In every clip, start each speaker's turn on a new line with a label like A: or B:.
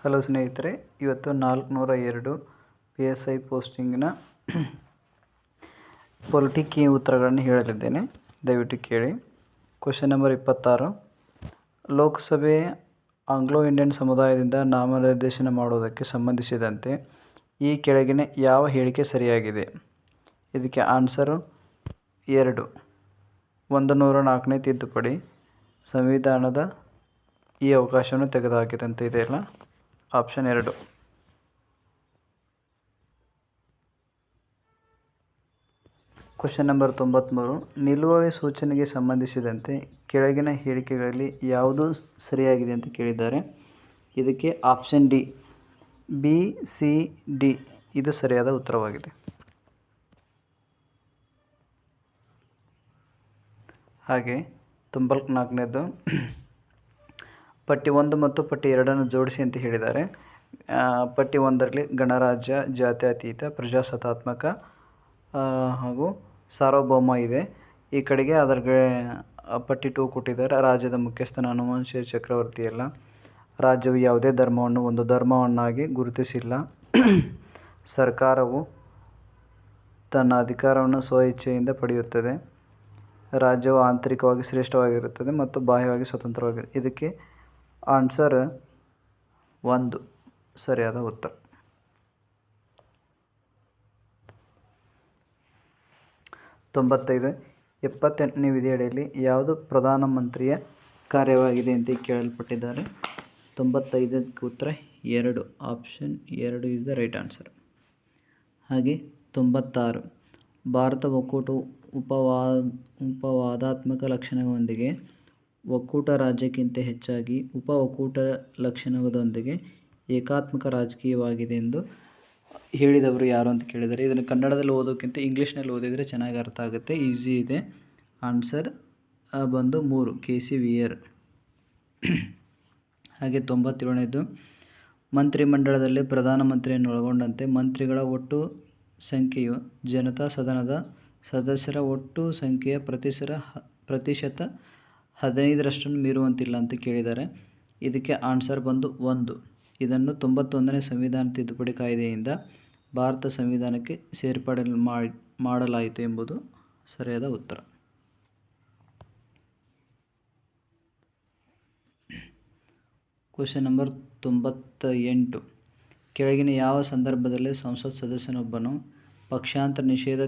A: Hello ಸ್ನೇಹಿತರೆ, ಇವತ್ತು 402 PSI ಪೋಸ್ಟಿಂಗಿನ ಪೊಲಿಟಿಕಿ ಉತ್ತರಗಳನ್ನು ಹೇಳಲಿದ್ದೇನೆ. ದಯವಿಟ್ಟು ಕೇಳಿ. Question number 26. ಲೋಕಸಭೆ ಆಂಗ್ಲೋ ಇಂಡಿಯನ್ ಸಮುದಾಯದಿಂದ ನಾಮನಿರ್ದೇಶನ ಮಾಡುವುದಕ್ಕೆ ಸಂಬಂಧಿಸಿದಂತೆ ಈ ಕೆಳಗಿನ ಯಾವ ಹೇಳಿಕೆ ಸರಿಯಾಗಿದೆ? ಇದಕ್ಕೆ ಆನ್ಸರು 2. 104ನೇ ತಿದ್ದುಪಡಿ ಸಂವಿಧಾನದ ಈ ಅವಕಾಶವನ್ನು ತೆಗೆದುಹಾಕಿದೆ ಅಂತ ಇದೆಯಲ್ಲ, ಆಪ್ಷನ್ 2. Question number 93. ನಿಲುವಳಿ ಸೂಚನೆಗೆ ಸಂಬಂಧಿಸಿದಂತೆ ಕೆಳಗಿನ ಹೇಳಿಕೆಗಳಲ್ಲಿ ಯಾವುದು ಸರಿಯಾಗಿದೆ ಅಂತ ಕೇಳಿದ್ದಾರೆ. ಇದಕ್ಕೆ option D, B, C, D ಇದು ಸರಿಯಾದ ಉತ್ತರವಾಗಿದೆ. ಹಾಗೆ 94ನೇದು ಪಟ್ಟಿ 1 ಮತ್ತು ಪಟ್ಟಿ 2 ಜೋಡಿಸಿ ಅಂತ ಹೇಳಿದ್ದಾರೆ. ಪಟ್ಟಿ 1ರಲ್ಲಿ ಗಣರಾಜ್ಯ, ಜಾತ್ಯತೀತ, ಪ್ರಜಾಸತ್ತಾತ್ಮಕ ಹಾಗೂ ಸಾರ್ವಭೌಮ ಇದೆ. ಈ ಕಡೆಗೆ ಪಟ್ಟಿ 2 ಕೊಟ್ಟಿದ್ದಾರೆ. ರಾಜ್ಯದ ಮುಖ್ಯಸ್ಥನ ಅನುವಂಶೀಯ ಚಕ್ರವರ್ತಿಯಲ್ಲ. ರಾಜ್ಯವು ಯಾವುದೇ ಧರ್ಮವನ್ನು ಒಂದು ಧರ್ಮವನ್ನಾಗಿ ಗುರುತಿಸಿಲ್ಲ. ಸರ್ಕಾರವು ತನ್ನ ಅಧಿಕಾರವನ್ನು ಸ್ವಇಚ್ಛೆಯಿಂದ ಪಡೆಯುತ್ತದೆ. ರಾಜ್ಯವು ಆಂತರಿಕವಾಗಿ ಶ್ರೇಷ್ಠವಾಗಿರುತ್ತದೆ ಮತ್ತು ಬಾಹ್ಯವಾಗಿ ಸ್ವತಂತ್ರವಾಗಿರುತ್ತದೆ. ಇದಕ್ಕೆ ಆನ್ಸರ್ 1 ಸರಿಯಾದ ಉತ್ತರ. 95. 78ನೇ ವಿಧಿಯಡಿಯಲ್ಲಿ ಯಾವುದು ಪ್ರಧಾನಮಂತ್ರಿಯ ಕಾರ್ಯವಾಗಿದೆ ಅಂತ ಕೇಳಲ್ಪಟ್ಟಿದ್ದಾರೆ. 95ಕ್ಕೆ ಉತ್ತರ 2, option 2 is the right answer. ಹಾಗೆ 96. ಭಾರತ ಒಕ್ಕೂಟವು ಉಪವಾದಾತ್ಮಕ ಲಕ್ಷಣದೊಂದಿಗೆ ಒಕ್ಕೂಟ ರಾಜ್ಯಕ್ಕಿಂತ ಹೆಚ್ಚಾಗಿ ಉಪ ಒಕ್ಕೂಟ ಲಕ್ಷಣದೊಂದಿಗೆ ಏಕಾತ್ಮಕ ರಾಜಕೀಯವಾಗಿದೆ ಎಂದು ಹೇಳಿದವರು ಯಾರು ಅಂತ ಕೇಳಿದ್ದಾರೆ. ಇದನ್ನು ಕನ್ನಡದಲ್ಲಿ ಓದೋಕ್ಕಿಂತ ಇಂಗ್ಲೀಷ್ನಲ್ಲಿ ಓದಿದರೆ ಚೆನ್ನಾಗಿ ಅರ್ಥ ಆಗುತ್ತೆ, ಈಸಿ ಇದೆ. ಆನ್ಸರ್ ಬಂದು 3, KC ವೀಯರ್. ಹಾಗೆ 97ನೇದು ಮಂತ್ರಿಮಂಡಲದಲ್ಲಿ ಪ್ರಧಾನಮಂತ್ರಿಯನ್ನು ಒಳಗೊಂಡಂತೆ ಮಂತ್ರಿಗಳ ಒಟ್ಟು ಸಂಖ್ಯೆಯು ಜನತಾ ಸದನದ ಸದಸ್ಯರ ಒಟ್ಟು ಸಂಖ್ಯೆಯ ಪ್ರತಿಶತ 15ರಷ್ಟನ್ನು ಮೀರುವಂತಿಲ್ಲ ಅಂತ ಕೇಳಿದ್ದಾರೆ. ಇದಕ್ಕೆ ಆನ್ಸರ್ ಬಂದು 1. ಇದನ್ನು 91ನೇ ಸಂವಿಧಾನ ತಿದ್ದುಪಡಿ ಕಾಯ್ದೆಯಿಂದ ಭಾರತ ಸಂವಿಧಾನಕ್ಕೆ ಸೇರ್ಪಡೆ ಮಾಡಲಾಯಿತು ಎಂಬುದು ಸರಿಯಾದ ಉತ್ತರ. Question number 98. ಕೆಳಗಿನ ಯಾವ ಸಂದರ್ಭದಲ್ಲಿ ಸಂಸತ್ ಸದಸ್ಯನೊಬ್ಬನು ಪಕ್ಷಾಂತರ ನಿಷೇಧ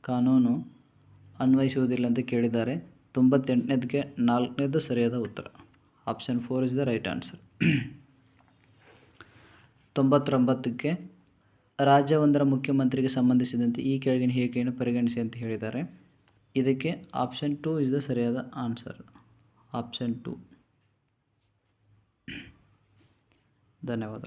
A: ಕಾನೂನು ಅನ್ವಯಿಸುವುದಿಲ್ಲ ಅಂತ ಕೇಳಿದ್ದಾರೆ. 98ಕ್ಕೆ 4ನೇದು ಸರಿಯಾದ ಉತ್ತರ. Option 4 is the right answer. 99ಕ್ಕೆ ರಾಜ್ಯವೊಂದರ ಮುಖ್ಯಮಂತ್ರಿಗೆ ಸಂಬಂಧಿಸಿದಂತೆ ಈ ಕೆಳಗಿನ ಹೇಳಿಕೆಯನ್ನು ಪರಿಗಣಿಸಿ ಅಂತ ಹೇಳಿದ್ದಾರೆ. ಇದಕ್ಕೆ ಆಪ್ಷನ್ 2 ಇಸ್ ದ ಸರಿಯಾದ ಆನ್ಸರ್. ಆಪ್ಷನ್ 2. ಧನ್ಯವಾದ.